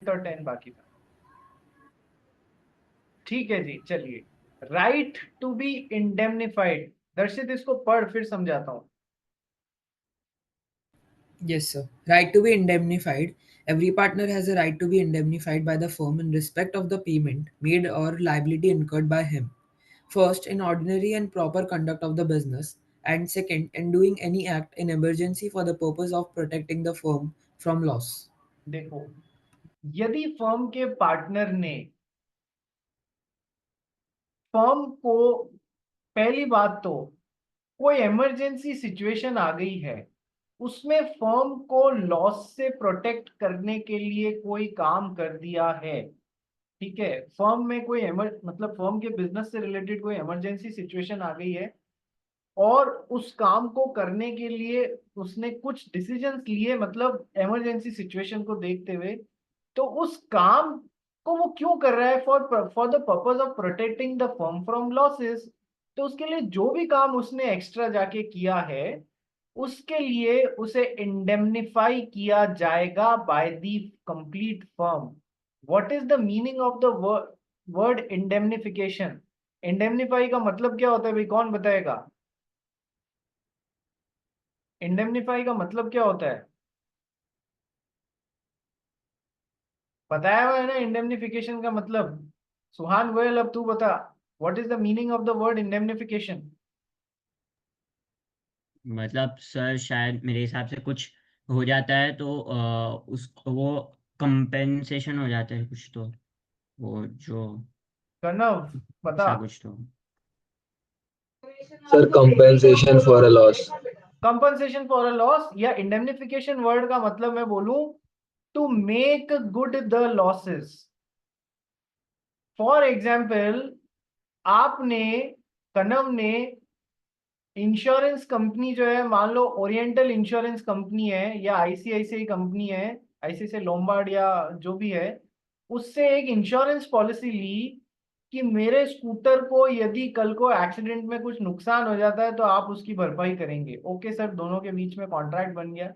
और 10 बाकी था। ठीक है जी, चलिए। राइट टू बी इंडेमनिफाइड, दर्शित इसको पढ़ फिर समझाता हूं। Yes, sir. Right to be indemnified. Every partner has a right to be indemnified by the firm in respect of the payment made or liability incurred by him. First, in ordinary and proper conduct of the business, and second, in doing any act in emergency for the purpose of protecting the firm from loss. देखो, यदि firm के partner ने firm को, पहली बात तो कोई emergency situation आ गई है, उसमें फर्म को लॉस से प्रोटेक्ट करने के लिए कोई काम कर दिया है। ठीक है, फर्म में कोई मतलब फर्म के बिजनेस से रिलेटेड कोई इमरजेंसी सिचुएशन आ गई है और उस काम को करने के लिए उसने कुछ डिसीजंस लिए, मतलब इमरजेंसी सिचुएशन को देखते हुए। तो उस काम को वो क्यों कर रहा है? For the purpose of protecting the firm from losses. तो उसके लिए जो भी काम उसने एक्स्ट्रा जाके किया है, उसके लिए उसे इंडेमनिफाई किया जाएगा by the complete firm. What is the meaning of the word indemnification? इंडेमनिफाई का मतलब क्या होता है भाई, कौन बताएगा? इंडेमनिफाई का मतलब क्या होता है? बताया हुआ है ना इंडेमनिफिकेशन का मतलब। सुहान गोयल, अब तू बता, what is the meaning of the word indemnification? मतलब सर शायद मेरे हिसाब से कुछ हो जाता है तो उस वो कंपेंसेशन हो जाता है कुछ, तो वो जो कनव बता। ऐसा कुछ तो। Sir, compensation for a loss. Compensation for a loss, या इंडेमनिफिकेशन वर्ड का मतलब मैं बोलूं, to make good the losses. For example, आपने, कनव ने इंश्योरेंस कंपनी जो है, मान लो ओरिएंटल इंश्योरेंस कंपनी है या आईसीआईसीआई कंपनी है, आईसीआईसीआई लोम्बार्ड या जो भी है, उससे एक इंश्योरेंस पॉलिसी ली कि मेरे स्कूटर को यदि कल को एक्सीडेंट में कुछ नुकसान हो जाता है तो आप उसकी भरपाई करेंगे। ओके सर, दोनों के बीच में कॉन्ट्रैक्ट बन गया।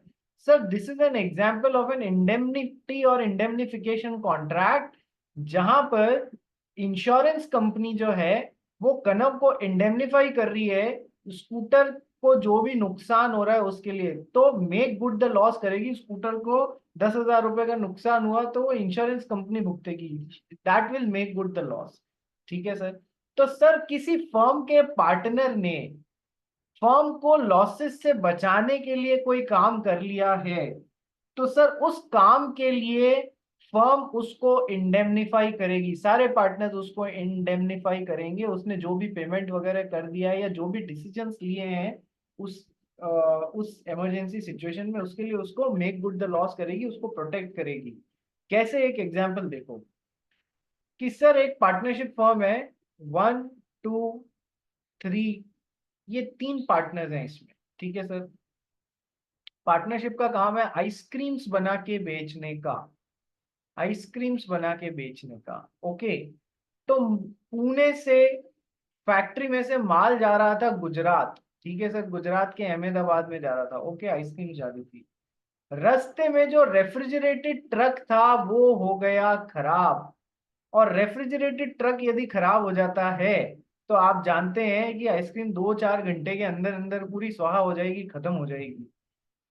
Sir, this is an example of an indemnity और इंडेमनिफिकेशन कॉन्ट्रैक्ट, जहां पर इंश्योरेंस कंपनी जो है वो कनव को इंडेमनिफाई कर रही है स्कूटर को जो भी नुकसान हो रहा है उसके लिए। तो मेक गुड द लॉस करेगी, स्कूटर को 10,000 रुपए का नुकसान हुआ तो वो इंश्योरेंस कंपनी भुगतेगी, that will make good the loss. ठीक है सर। तो सर, किसी फर्म के पार्टनर ने फर्म को लॉसेस से बचाने के लिए कोई काम कर लिया है, तो सर उस काम के लिए फर्म उसको इंडेमनिफाई करेगी, सारे पार्टनर्स उसको इंडेमनिफाई करेंगे। उसने जो भी पेमेंट वगैरह कर दिया है या जो भी डिसीजंस लिए हैं उस उस इमरजेंसी सिचुएशन में, उसके लिए उसको मेक गुड द लॉस करेगी, उसको प्रोटेक्ट करेगी। कैसे? एक एग्जांपल देखो कि सर एक पार्टनरशिप फर्म है, 1 2 3, ये 3 पार्टनर्स हैं इसमें। ठीक है सर। पार्टनरशिप का काम है आइसक्रीम्स बना के बेचने का, आइसक्रीम्स बना के बेचने का। ओके। तो पुणे से फैक्ट्री में से माल जा रहा था गुजरात। ठीक है सर, गुजरात के अहमदाबाद में जा रहा था। ओके, आइसक्रीम जा रही थी। रास्ते में जो रेफ्रिजरेटेड ट्रक था वो हो गया खराब। और रेफ्रिजरेटेड ट्रक यदि खराब हो जाता है तो आप जानते हैं कि आइसक्रीम 2 4 घंटे के अंदर अंदर पूरी स्वाहा हो जाएगी, खत्म हो जाएगी।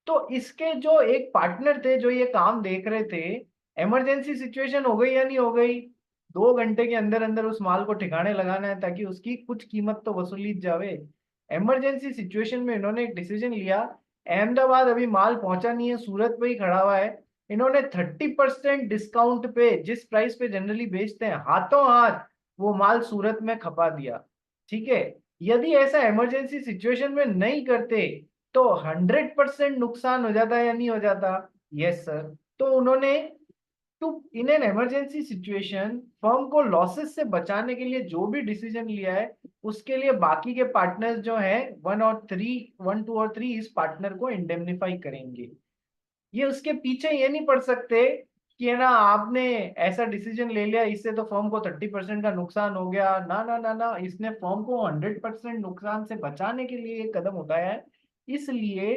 तो इसके जो एक पार्टनर थे जो ये काम देख रहे थे, इमरजेंसी सिचुएशन हो गई या नहीं हो गई? 2 घंटे के अंदर अंदर उस माल को ठिकाने लगाना है ताकि उसकी कुछ कीमत तो वसूली जावे। इमरजेंसी सिचुएशन में इन्होंने एक डिसीजन लिया, अहमदाबाद अभी माल पहुंचा नहीं है, सूरत पे ही खड़ा हुआ है। इन्होंने 30% डिस्काउंट पे, जिस प्राइस पे जनरली बेचते हैं, हाथों हाथ वो माल सूरत में खपा दिया। ठीक है। यदि ऐसा इमरजेंसी सिचुएशन में नहीं करते तो 100% नुकसान हो जाता है या नहीं हो जाता? Yes sir. तो उन्होंने, to in an emergency situation, firm को लॉसेस से बचाने के लिए जो भी डिसीजन लिया है, उसके लिए बाकी के पार्टनर्स जो हैं 1 2 और 3 इस पार्टनर को इंडेमनिफाई करेंगे। ये उसके पीछे ये नहीं पड़ सकते कि है ना आपने ऐसा डिसीजन ले लिया इससे तो फर्म को 30% का नुकसान हो गया। ना ना ना ना, इसने फर्म को 100% नुकसान से बचाने के लिए एक कदम उठाया है। इसलिए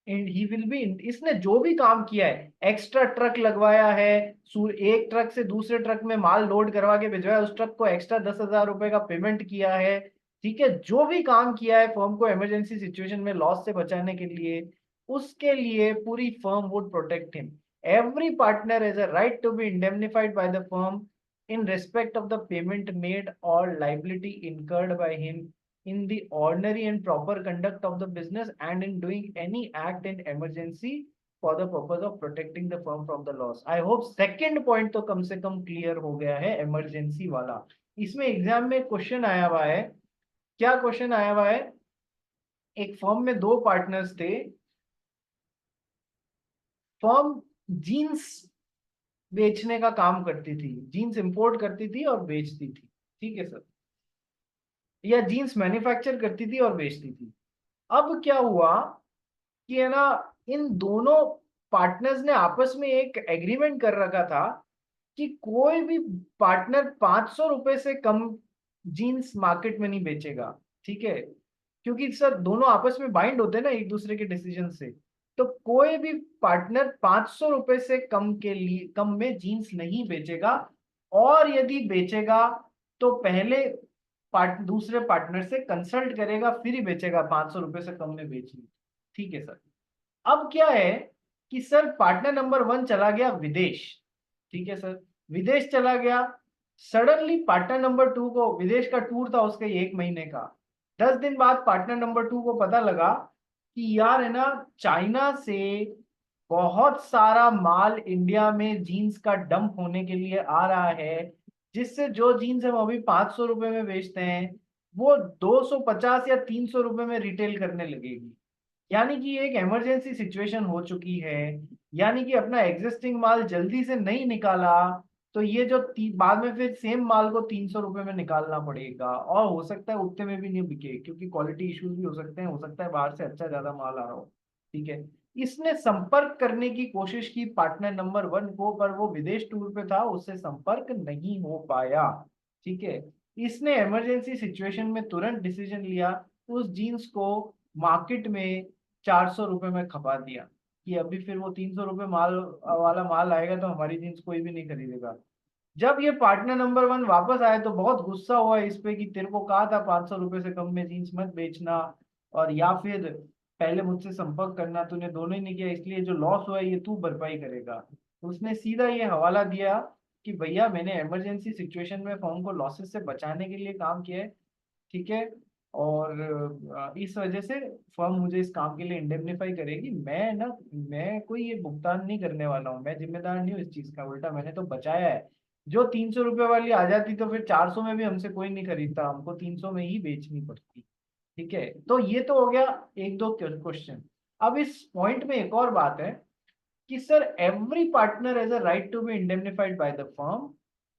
ही विल बी, इसने जो भी काम किया है, एक्स्ट्रा ट्रक लगवाया है, एक ट्रक से दूसरे ट्रक में माल लोड करवा के भिजवाया, उस ट्रक को एक्स्ट्रा 10,000 रुपए का पेमेंट किया है, ठीक है, जो भी काम किया है फर्म को इमरजेंसी सिचुएशन में लॉस से बचाने के लिए, उसके लिए पूरी firm would protect him. Every partner has a right to be indemnified by the firm in respect of the payment made or liability incurred by him in the ordinary and proper conduct of the business and in doing any act in emergency for the purpose of protecting the firm from the loss. I hope second point तो कम से कम clear हो गया है, emergency वाला. इसमें exam में question आया हुआ है. क्या क्वेश्चन आया हुआ है? एक फर्म में दो पार्टनर्स थे. फर्म जीन्स बेचने का काम करती थी, जीन्स इंपोर्ट करती थी और बेचती थी, ठीक है सर, या जीन्स मैन्युफैक्चर करती थी और बेचती थी. अब क्या हुआ कि है ना, इन दोनों पार्टनर्स ने आपस में एक एग्रीमेंट कर रखा था कि कोई भी पार्टनर 500 रुपए से कम जीन्स मार्केट में नहीं बेचेगा, ठीक है, क्योंकि सर दोनों आपस में बाइंड होते हैं ना एक दूसरे के डिसीजन से. तो कोई भी पार्टनर 500 रुपए से कम में जीन्स नहीं बेचेगा, और यदि बेचेगा तो पहले दूसरे पार्टनर से कंसल्ट करेगा, फिर ही बेचेगा 500 रुपए से कम में बेचनी, ठीक है सर. अब क्या है कि सर पार्टनर नंबर 1 चला गया विदेश, ठीक है सर, विदेश चला गया. सडनली पार्टनर नंबर 2 को, विदेश का टूर था उसके 1 महीने का, 10 दिन बाद पार्टनर नंबर 2 को पता लगा कि यार है ना, चाइना से बहुत सारा माल इंडिया में जीन्स का डंप होने के लिए आ रहा है, जिससे जो जीन्स हम अभी 500 रुपए में बेचते हैं वो 250 या 300 रुपए में रिटेल करने लगेगी. यानी कि एक इमरजेंसी सिचुएशन हो चुकी है, यानी कि अपना एग्जिस्टिंग माल जल्दी से नहीं निकाला तो ये जो बाद में फिर सेम माल को 300 रुपए में निकालना पड़ेगा, और हो सकता है उतने में भी नहीं बिके, क्योंकि क्वालिटी इश्यूज भी हो सकता है बाहर से अच्छा ज्यादा माल आ रहा हो, ठीक है. इसने संपर्क करने की कोशिश की पार्टनर नंबर 1 को, पर वो विदेश टूर पे था, उससे संपर्क नहीं हो पाया, ठीक है. इसने इमरजेंसी सिचुएशन में तुरंत डिसीजन लिया, उस जीन्स को मार्केट में 400 रुपए में खपा दिया कि अभी फिर वो 300 रुपए वाला माल आएगा तो हमारी जीन्स कोई भी नहीं खरीदेगा. जब ये पार्टनर नंबर 1 वापस आया तो बहुत गुस्सा हुआ इस पे कि तेरे को कहा था 500 रुपए से कम में जीन्स मत बेचना, और या फिर पहले मुझसे संपर्क करना, तूने दोनों ही नहीं किया, इसलिए जो लॉस हुआ है ये तू भरपाई करेगा. तो उसने सीधा ये हवाला दिया कि भैया मैंने इमरजेंसी सिचुएशन में फर्म को लॉसेस से बचाने के लिए काम किया है, ठीक है, और इस वजह से फर्म मुझे इस काम के लिए इंडेमनिफाई करेगी. मैं कोई ये भुगतान नहीं करने वाला हूँ, मैं जिम्मेदार नहीं हूँ इस चीज का, उल्टा मैंने तो बचाया है. जो 300 रुपए वाली आ जाती तो फिर 400 में भी हमसे कोई नहीं खरीदता, हमको 300 में ही बेचनी पड़ती, ठीक है. तो ये तो हो गया एक दो क्वेश्चन. अब इस पॉइंट में एक और बात है कि sir every partner has a right to be indemnified by the firm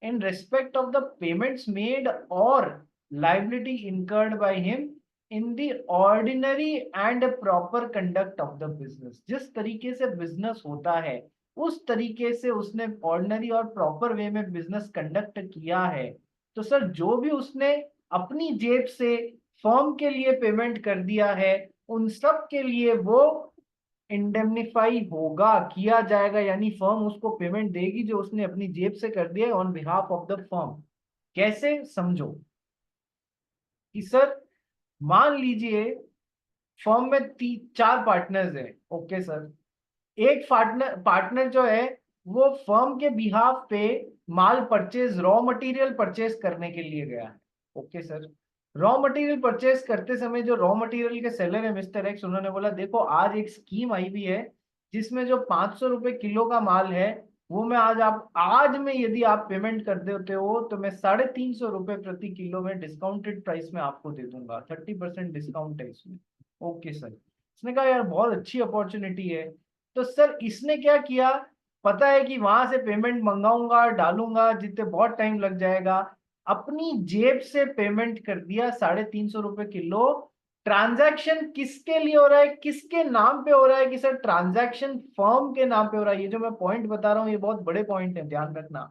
in respect of the payments made or liability incurred by him in the ordinary and proper conduct of the business. जिस तरीके से business होता है उस तरीके से उसने ordinary और प्रॉपर वे में बिजनेस कंडक्ट किया है, तो सर जो भी उसने अपनी जेब से फर्म के लिए पेमेंट कर दिया है उन सब के लिए वो इंडेमनिफाई होगा, किया जाएगा, यानी फर्म उसको पेमेंट देगी जो उसने अपनी जेब से कर दिया on behalf of the firm. कैसे समझो कि सर मान लीजिए फर्म में 4 पार्टनर्स हैं, ओके सर. एक पार्टनर जो है वो फर्म के बिहाफ पे माल परचेज, रॉ मटेरियल परचेज करने के लिए गया है, okay sir. Raw material purchase करते समय जो रॉ मटेरियल के सेलर है मिस्टर एक्स, उन्होंने बोला देखो आज एक स्कीम आई हुई है जिसमें जो 500 रुपए किलो का माल है वो मैं आज में यदि आप पेमेंट कर देते हो तो मैं 350 रुपए प्रति किलो में डिस्काउंटेड प्राइस में आपको दे दूंगा, 30% डिस्काउंट है इसमें, ओके सर. इसने कहा यार बहुत अच्छी अपॉर्चुनिटी है. तो सर इसने क्या किया, पता है कि वहां से पेमेंट मंगाऊंगा डालूंगा जितने बहुत टाइम लग जाएगा, अपनी जेब से पेमेंट कर दिया 350 रुपए किलो. ट्रांजैक्शन किसके लिए हो रहा है, किसके नाम पे हो रहा है कि सर ट्रांजैक्शन फर्म के नाम पे हो रहा है. ये जो मैं पॉइंट बता रहा हूँ ये बहुत बड़े पॉइंट है, ध्यान रखना.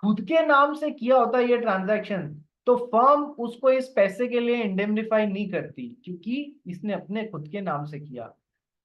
खुद के नाम से किया होता है ये ट्रांजैक्शन तो फर्म उसको इस पैसे के लिए इंडेमनिफाई नहीं करती क्योंकि इसने अपने खुद के नाम से किया.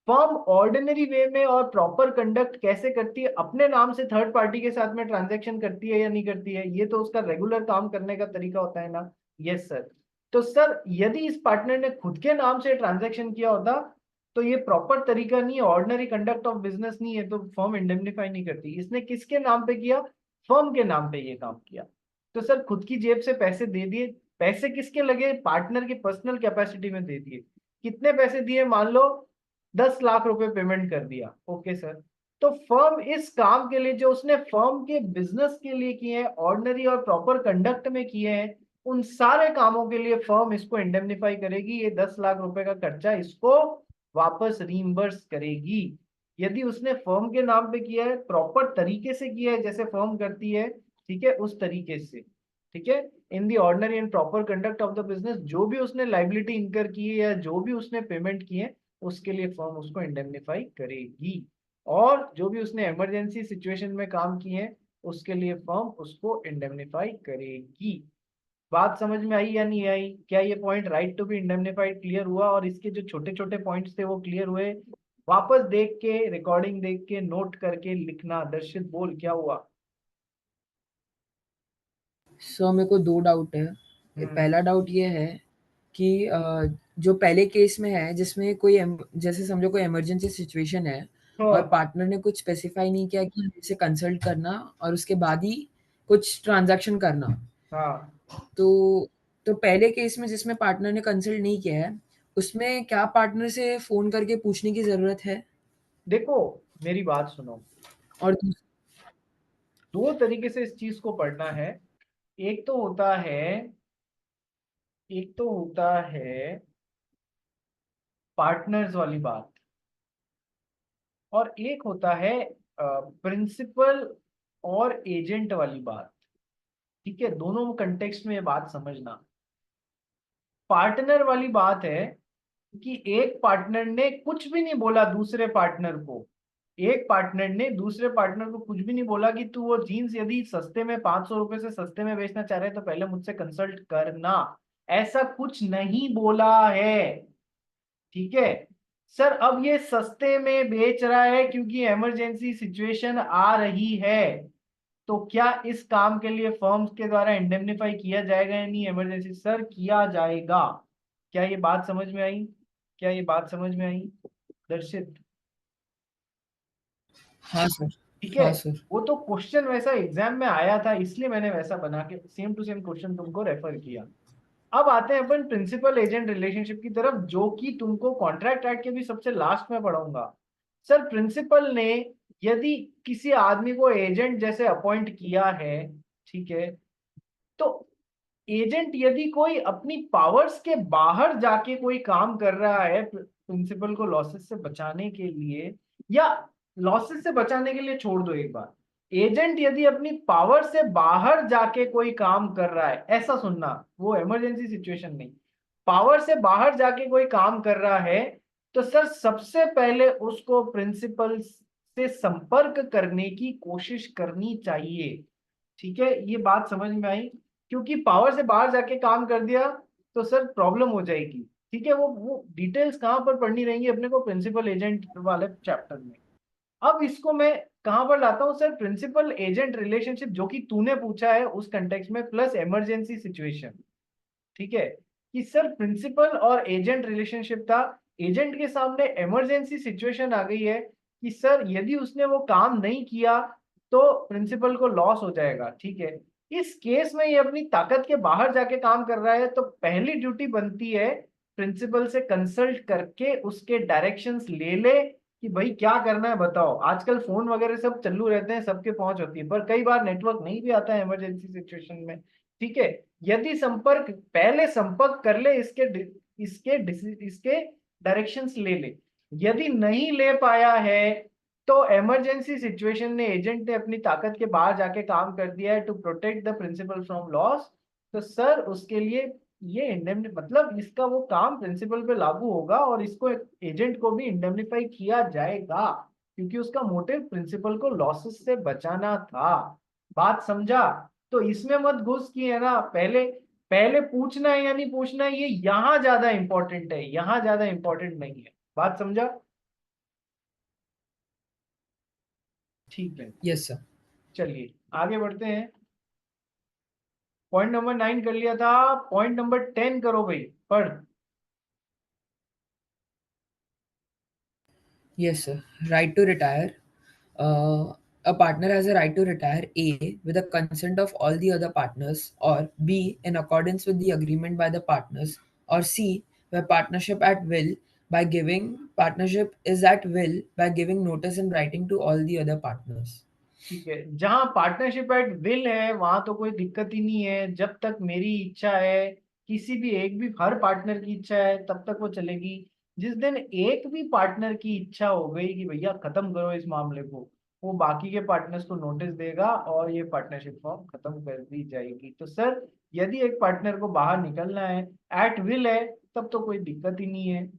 फर्म ऑर्डिनरी वे में और प्रॉपर कंडक्ट कैसे करती है, अपने नाम से थर्ड पार्टी के साथ में ट्रांजैक्शन करती है या नहीं करती है, ये तो उसका रेगुलर काम करने का तरीका होता है ना। Yes sir. तो सर यदि इस पार्टनर ने खुद के नाम से ट्रांजैक्शन किया होता तो ये प्रॉपर तरीका नहीं है, ऑर्डिनरी कंडक्ट ऑफ बिजनेस नहीं है, तो फर्म इंडेमनिफाई नहीं करती। इसने किसके नाम पे किया, फर्म के नाम पे ये काम किया। तो सर खुद की जेब से पैसे दे दिए, पैसे किसके लगे, पार्टनर की पर्सनल कैपेसिटी में दे दिए। कितने पैसे दिए, मान लो 10 लाख रुपए पेमेंट कर दिया, ओके सर। तो फर्म इस काम के लिए जो उसने फर्म के बिजनेस के लिए किए हैं, ऑर्डिनरी और प्रॉपर कंडक्ट में किए हैं, उन सारे कामों के लिए फर्म इसको इंडेमनिफाई करेगी। ये 10 लाख रुपए का खर्चा इसको वापस रीइंबर्स करेगी। यदि उसने फर्म के नाम पे किया है, प्रॉपर तरीके से किया है जैसे फर्म करती है, ठीक है, उस तरीके से, ठीक है, in the ordinary and proper conduct of the business, जो भी उसने लाइबिलिटी इंकर की है या जो भी उसने पेमेंट किए उसके लिए फर्म उसको इंडेमनिफाई करेगी। और जो भी उसने इमरजेंसी सिचुएशन में काम किए हैं उसके लिए फर्म उसको इंडेमनिफाई करेगी। बात समझ में आई या नहीं आई? क्या ये point right to be indemnified clear हुआ? और इसके जो छोटे छोटे पॉइंट्स थे वो क्लियर हुए? वापस देख के, रिकॉर्डिंग देख के, नोट करके लिखना। दर्शित बोल, क्या हुआ? सो मेरे को 2 डाउट है। पहला डाउट ये है कि जो पहले केस में है जिसमें कोई जैसे समझो कोई इमरजेंसी सिचुएशन है और हाँ पार्टनर ने कुछ स्पेसिफाई नहीं किया कि हमसे कंसल्ट करना और उसके बाद ही कुछ ट्रांजैक्शन करना। हाँ, तो पहले केस में जिसमें पार्टनर ने कंसल्ट नहीं किया है, उसमें क्या पार्टनर से फ़ोन करके पूछने की ज़रूरत है? देखो मेरी बात सुनो, और दूस दो तरीके से इस चीज को पढ़ना है। एक तो होता है एक तो होता है पार्टनर्स वाली बात, और एक होता है प्रिंसिपल और एजेंट वाली बात। ठीक है, दोनों कंटेक्स्ट में ये बात समझना। पार्टनर वाली बात है कि एक पार्टनर ने कुछ भी नहीं बोला दूसरे पार्टनर को, एक पार्टनर ने दूसरे पार्टनर को कुछ भी नहीं बोला कि तू वो जीन्स यदि सस्ते में 500 रुपए से सस्ते में बेचना चाह रहे तो पहले मुझसे कंसल्ट करना, ऐसा कुछ नहीं बोला है। ठीक है सर, अब ये सस्ते में बेच रहा है क्योंकि इमरजेंसी सिचुएशन आ रही है, तो क्या इस काम के लिए फर्म्स के द्वारा इंडेमनिफाई किया जाएगा या नहीं? इमरजेंसी सर किया जाएगा। क्या ये बात समझ में आई? क्या ये बात समझ में आई दर्शित? हाँ सर, ठीक है, हाँ सर। वो तो क्वेश्चन वैसा एग्जाम में आया था इसलिए मैंने वैसा बना के सेम टू सेम क्वेश्चन तुमको रेफर किया। अब आते हैं अपन प्रिंसिपल एजेंट रिलेशनशिप की तरफ, जो कि तुमको कॉन्ट्रैक्ट एक्ट के भी सबसे लास्ट में पढ़ाऊंगा। सर प्रिंसिपल ने यदि किसी आदमी को एजेंट जैसे अपॉइंट किया है, ठीक है, तो एजेंट यदि कोई अपनी पावर्स के बाहर जाके कोई काम कर रहा है प्रिंसिपल को लॉसेस से बचाने के लिए, या लॉसेस से बचाने के लिए छोड़ दो एक बार, एजेंट यदि अपनी पावर से बाहर जाके कोई काम कर रहा है, ऐसा सुनना, वो इमरजेंसी सिचुएशन नहीं, पावर से बाहर जाके कोई काम कर रहा है, तो सर सबसे पहले उसको प्रिंसिपल से संपर्क करने की कोशिश करनी चाहिए। ठीक है, ये बात समझ में आई? क्योंकि पावर से बाहर जाके काम कर दिया तो सर प्रॉब्लम हो जाएगी। ठीक है, वो डिटेल्स कहाँ पर पढ़नी रहेंगी अपने को? प्रिंसिपल एजेंट वाले चैप्टर में। अब इसको मैं कहां पर लाता हूं सर? प्रिंसिपल एजेंट रिलेशनशिप जो कि तूने पूछा है उस कंटेक्स्ट में, प्लस इमरजेंसी सिचुएशन। ठीक है, कि सर प्रिंसिपल और एजेंट रिलेशनशिप था, एजेंट के सामने इमरजेंसी सिचुएशन आ गई है कि सर यदि उसने वो काम नहीं किया तो प्रिंसिपल को लॉस हो जाएगा। ठीक है, इस केस में ये अपनी ताकत के बाहर जाके काम कर रहा है, तो पहली ड्यूटी बनती है प्रिंसिपल से कंसल्ट करके उसके डायरेक्शंस ले ले कि भाई क्या करना है बताओ। आजकल फोन वगैरह सब चालू रहते हैं, सबके पहुंच होती है, पर कई बार नेटवर्क नहीं भी आता है इमरजेंसी सिचुएशन में। ठीक है, यदि संपर्क, पहले संपर्क कर ले, इसके डायरेक्शंस ले ले। यदि नहीं ले पाया है तो इमरजेंसी सिचुएशन ने एजेंट ने अपनी ताकत के बाहर जाके काम कर दिया है to protect the principal from loss, तो सर उसके लिए ये इंडेमनि मतलब इसका वो काम प्रिंसिपल पे लागू होगा और इसको एजेंट को भी इंडेमनिफाई किया जाएगा क्योंकि उसका मोटिव प्रिंसिपल को लॉसेस से बचाना था। बात समझा? तो इसमें मत घुस की है ना, पहले पहले पूछना है या नहीं पूछना है, ये यहाँ ज्यादा इंपॉर्टेंट है, यहाँ ज्यादा इंपॉर्टेंट नहीं है। बात समझा? ठीक है, Yes, sir. चलिए आगे बढ़ते हैं। पॉइंट नंबर 9 कर लिया था, पॉइंट नंबर 10 करो भाई, पढ़। Yes, sir. Right to retire. A partner has a right to retire A with the consent of all the other partners, or B in accordance with the agreement by the partners, or C where partnership at will by giving partnership is at will by giving notice in writing to all the other partners. ठीक है, जहां partnership at will है वहां तो कोई दिक्कत ही नहीं है, जब तक मेरी इच्छा है, किसी भी एक भी, हर पार्टनर की इच्छा है तब तक वो चलेगी। जिस दिन एक भी पार्टनर की इच्छा हो गई कि भैया खत्म करो इस मामले को, वो बाकी के पार्टनर्स को नोटिस देगा और ये पार्टनरशिप फॉर्म खत्म कर दी जाएगी। तो सर यदि एक पार्टनर को बाहर निकलना है, एट विल है, तब तो कोई दिक्कत ही नहीं है।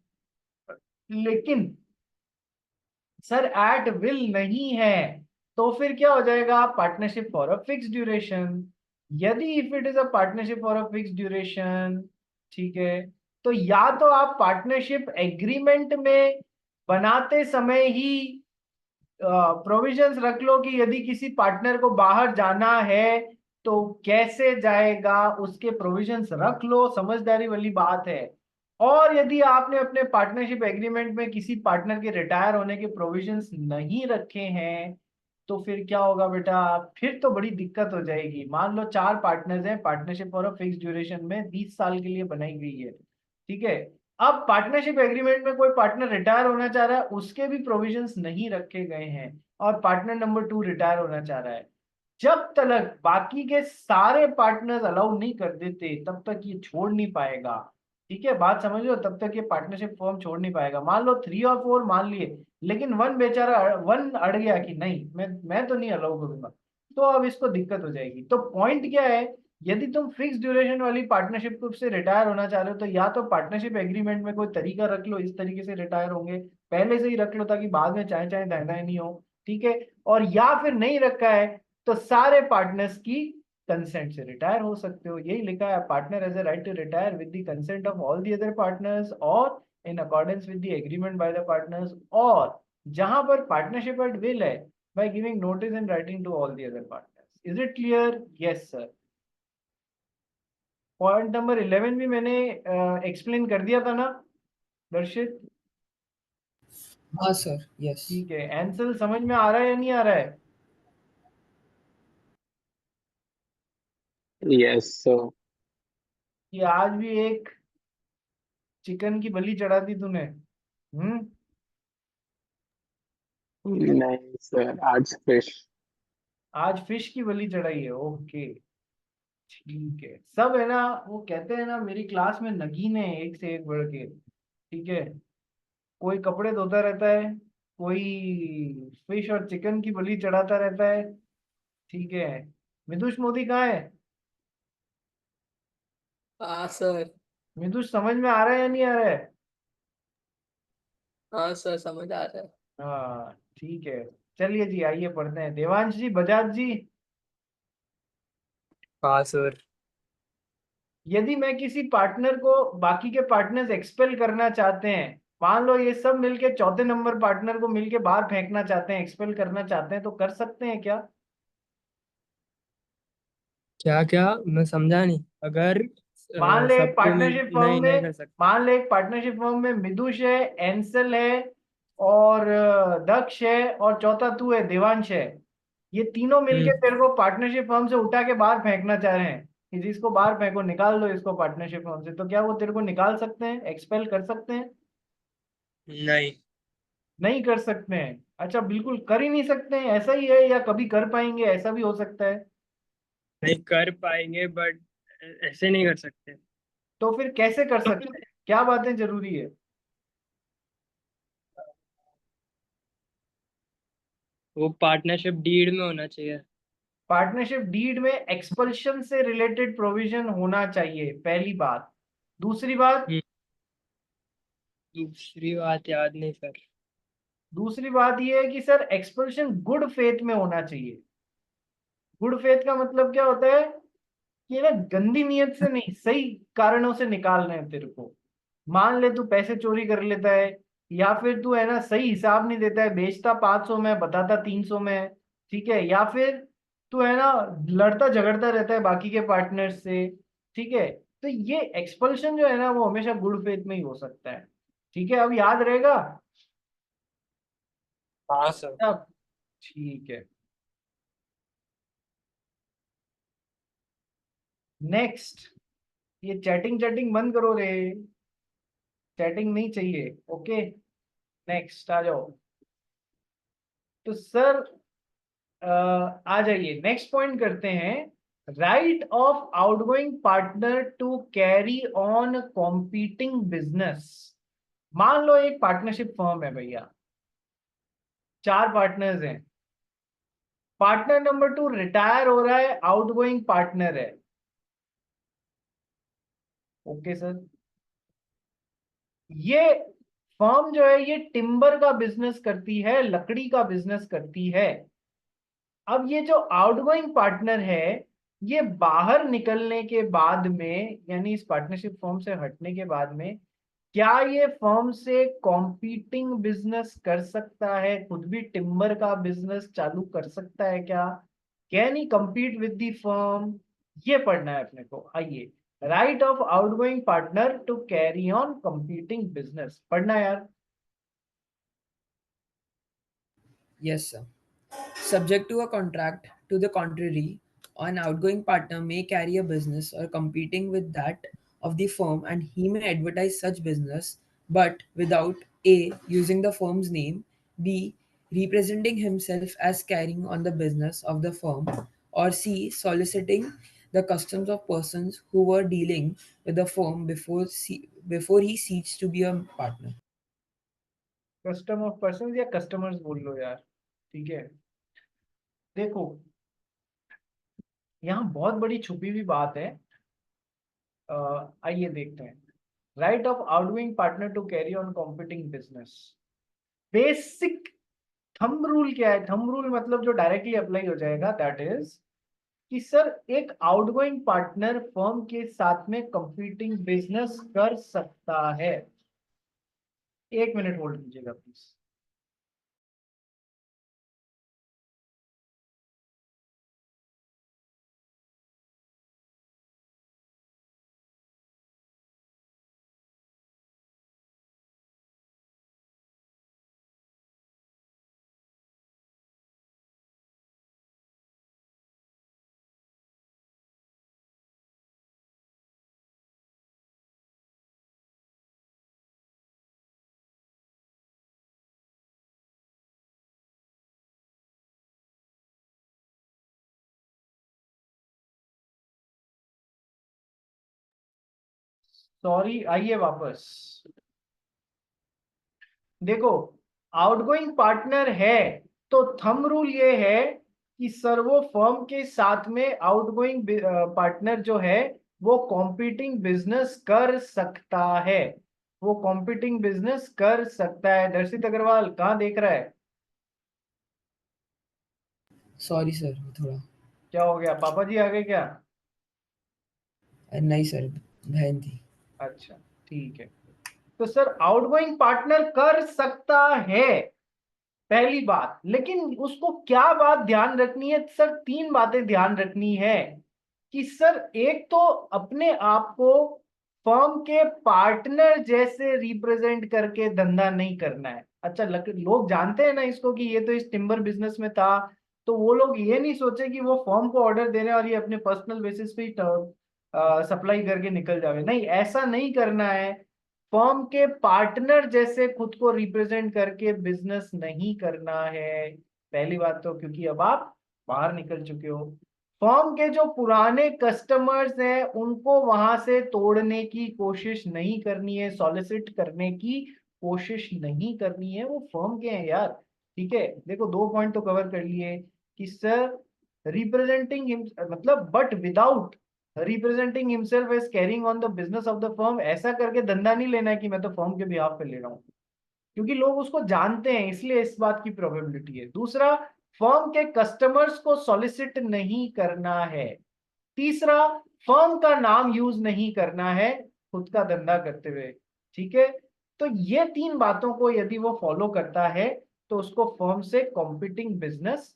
लेकिन सर एट विल नहीं है, तो फिर क्या हो जाएगा, partnership for a fix duration. यदि if it is a partnership for a fix duration, ठीक है, तो या तो आप पार्टनरशिप एग्रीमेंट में बनाते समय ही प्रोविजंस रख लो कि यदि किसी पार्टनर को बाहर जाना है तो कैसे जाएगा, उसके प्रोविजंस रख लो, समझदारी वाली बात है। और यदि आपने अपने पार्टनरशिप एग्रीमेंट में किसी पार्टनर के रिटायर होने के प्रोविजंस नहीं रखे हैं, तो फिर क्या होगा बेटा, फिर तो बड़ी दिक्कत हो जाएगी। मान लो 4 पार्टनर्स हैं, partnership for a fix duration में 20 साल के लिए बनाई गई है, ठीक है। अब पार्टनरशिप एग्रीमेंट में कोई पार्टनर रिटायर होना चाह रहा है, उसके भी प्रोविजंस नहीं रखे गए हैं, और पार्टनर नंबर 2 रिटायर होना चाह रहा है, जब तक बाकी के सारे पार्टनर्स अलाउ नहीं कर देते तब तक ये छोड़ नहीं पाएगा। ठीक है, बात समझ लो, तब तक ये पार्टनरशिप फॉर्म छोड़ नहीं पाएगा। मान लो 3 और 4 मान लिए, लेकिन वन अड़ गया कि नहीं, मैं तो नहीं अलाउ करूंगा, तो अब इसको दिक्कत हो जाएगी। तो पॉइंट क्या है, यदि तुम फिक्स ड्यूरेशन वाली पार्टनरशिप से रिटायर होना चाह रहे हो, तो या तो पार्टनरशिप एग्रीमेंट में कोई तरीका रख लो, इस तरीके से रिटायर होंगे, पहले से ही रख लो ताकि बाद में चाहे चाहे दाएं नहीं हो, ठीक है। और या फिर नहीं रखा है तो सारे पार्टनर्स की कंसेंट से रिटायर हो सकते हो। यही लिखा है, partner has a right to retire with the consent of all the other partners और in accordance with the agreement by the partners, और जहां पर पार्टनरशिप एट विल है, by giving notice in writing to all the other partners. Is it clear? Yes sir. Point number 11 भी मैंने explain कर दिया था ना दर्शित? हाँ सर, yes. ठीक है, एंसल समझ में आ रहा है या नहीं आ रहा है? Yes, so कि आज भी एक चिकन की बलि चढ़ा दी तूने? नहीं सर, आज फिश। आज फिश की बलि चढ़ाई है, ओके ठीक है। सब है ना, वो कहते हैं ना, मेरी क्लास में नगीन है एक से एक बढ़ के, ठीक है। कोई कपड़े धोता रहता है, कोई फिश और चिकन की बलि चढ़ाता रहता है, ठीक है। मिदुष मोदी कहाँ है? हाँ सर। मिदुष समझ में आ रहा है या नहीं आ रहा है? हाँ सर, समझ आ रहा है। हाँ ठीक है, चलिए जी आइए पढ़ते हैं। देवांश जी, बजाज जी, हाँ सर। यदि मैं किसी पार्टनर को बाकी के पार्टनर्स एक्सपेल करना चाहते हैं, मान लो ये सब मिलके चौथे नंबर पार्टनर को मिलके बाहर फेंकना चाहते हैं, एक्सपेल करना चाहते हैं, तो कर सकते हैं क्या? क्या क्या, मैं समझा नहीं। अगर मान ले एक सबको मिल, पार्टनरशिप फर्म नहीं में, कर सकते। मान ले एक पार्टनरशिप फर्म में मिदुष है, एंसल है, और दक्ष है, और चौथा तू है, देवांश है। ये तीनों मिलके तेरे को पार्टनरशिप फर्म से उठा के बाहर फेंकना चाह रहे हैं कि जिसको बाहर फेंको, निकाल दो इसको पार्टनरशिप फर्म से, तो क्या वो तेरे को निकाल सकते हैं, एक्सपेल कर सकते हैं? नहीं। नहीं कर सकते हैं? अच्छा, बिल्कुल कर ही नहीं सकते हैं, ऐसा ही है, या कभी कर पाएंगे, ऐसा भी हो सकता है? नहीं कर पाएंगे, बट ऐसे नहीं कर सकते। तो फिर कैसे कर सकते हैं, क्या बातें जरूरी है? वो पार्टनरशिप डीड में होना चाहिए। पार्टनरशिप डीड में एक्सपल्शन से रिलेटेड प्रोविजन होना चाहिए, पहली बात। दूसरी बात, दूसरी बात याद नहीं सर। दूसरी बात ये है कि सर एक्सपल्शन गुड फेथ में होना चाहिए। गुड फेथ का मतलब क्या होता है कि ना, गंदी नीयत से नहीं, सही कारणों से निकाल रहे हैं तेरे को। मान ले तू पैसे चोरी कर लेता है, या फिर तू है ना सही हिसाब नहीं देता है, बेचता 500 में बताता 300 में है, ठीक है, या फिर तू है ना लड़ता झगड़ता रहता है बाकी के पार्टनर से, ठीक है, तो ये एक्सपल्शन जो है ना वो हमेशा गुड फेथ में ही हो सकता है। ठीक है, अब याद रहेगा हाँ सर। अब? ठीक है, नेक्स्ट, ये चैटिंग चैटिंग बंद करो रे, चैटिंग नहीं चाहिए। ओके, नेक्स्ट आ जाओ। तो सर आ जाइए, नेक्स्ट पॉइंट करते हैं, right of outgoing partner to carry on competing business. मान लो एक पार्टनरशिप फर्म है भैया, 4 पार्टनर्स हैं, पार्टनर नंबर 2 रिटायर हो रहा है, आउटगोइंग पार्टनर है। ओके सर, ये फर्म जो है ये टिम्बर का बिजनेस करती है, लकड़ी का बिजनेस करती है। अब ये जो आउटगोइंग पार्टनर है, ये बाहर निकलने के बाद में, यानी इस पार्टनरशिप फर्म से हटने के बाद में, क्या ये फर्म से कॉम्पीटिंग बिजनेस कर सकता है, खुद भी टिम्बर का बिजनेस चालू कर सकता है क्या? Can he compete with the firm? ये पढ़ना है अपने को। आइए, right of outgoing partner to carry on competing business पढ़ना है यार। Yes, sir. Subject to a contract to the contrary, an outgoing partner may carry a business or competing with that of the firm, and he may advertise such business, but without A. using the firm's name, B. representing himself as carrying on the business of the firm, or C. soliciting the customs of persons who were dealing with the firm before he ceased to be a partner. Custom of person या customers बोल लो यार, ठीक है। देखो, यहाँ बहुत बड़ी छुपी हुई बात है। आइए देखते हैं, right of outgoing partner to carry on competing business. Basic thumb rule क्या है? थंब रूल मतलब जो डायरेक्टली अप्लाई हो जाएगा, दैट इज कि सर एक आउटगोइंग पार्टनर फर्म के साथ में कंपीटिंग बिजनेस कर सकता है। 1 मिनट होल्ड कीजिएगा प्लीज। सॉरी, आइए वापस। देखो, आउटगोइंग पार्टनर है तो थंब रूल ये है कि सर वो फर्म के साथ में आउटगोइंग पार्टनर जो है वो कॉम्पिटिंग बिजनेस कर सकता है, वो कॉम्पिटिंग बिजनेस कर सकता है। दर्शित अग्रवाल कहाँ देख रहा है? Sorry, sir. थोड़ा क्या हो गया, पापा जी आ गए क्या? नहीं सर, बहन थी। अच्छा, ठीक है। तो सर आउटगोइंग पार्टनर कर सकता है, पहली बात। लेकिन उसको क्या बात ध्यान रखनी है सर? 3 बातें ध्यान रखनी है कि सर एक तो अपने आप को फर्म के पार्टनर जैसे रिप्रेजेंट करके धंधा नहीं करना है। अच्छा, लोग जानते हैं ना इसको कि ये तो इस टिम्बर बिजनेस में था, तो वो लोग ये नहीं सोचे कि वो फर्म को ऑर्डर दे रहे हैं और ये अपने पर्सनल बेसिस पे ही सप्लाई करके निकल जावे। नहीं, ऐसा नहीं करना है। फर्म के पार्टनर जैसे खुद को रिप्रेजेंट करके बिजनेस नहीं करना है, पहली बात तो, क्योंकि अब आप बाहर निकल चुके हो। फर्म के जो पुराने कस्टमर्स हैं उनको वहां से तोड़ने की कोशिश नहीं करनी है, सॉलिसिट करने की कोशिश नहीं करनी है, वो फर्म के हैं यार। ठीक है, देखो 2 पॉइंट तो कवर कर लिए कि सर रिप्रेजेंटिंग मतलब but without representing himself as carrying on the business of the firm. ऐसा करके धंधा नहीं लेना है कि मैं तो फर्म के बिहाफ पे ले रहा हूँ, क्योंकि लोग उसको जानते हैं, इसलिए इस बात की प्रोबेबिलिटी है। दूसरा, फर्म के कस्टमर्स को सॉलिसिट नहीं करना है। तीसरा, फर्म का नाम यूज नहीं करना है खुद का धंधा करते हुए। ठीक है, तो ये 3 बातों को यदि वो फॉलो करता है तो उसको फर्म से कॉम्पिटिंग बिजनेस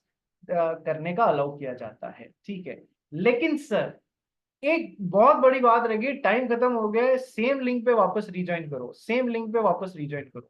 करने का अलाउ किया जाता है, ठीक है। लेकिन सर एक बहुत बड़ी बात रह गई, टाइम खत्म हो गया है, सेम लिंक पे वापस रिज्वाइन करो, सेम लिंक पे वापस रिज्वाइन करो।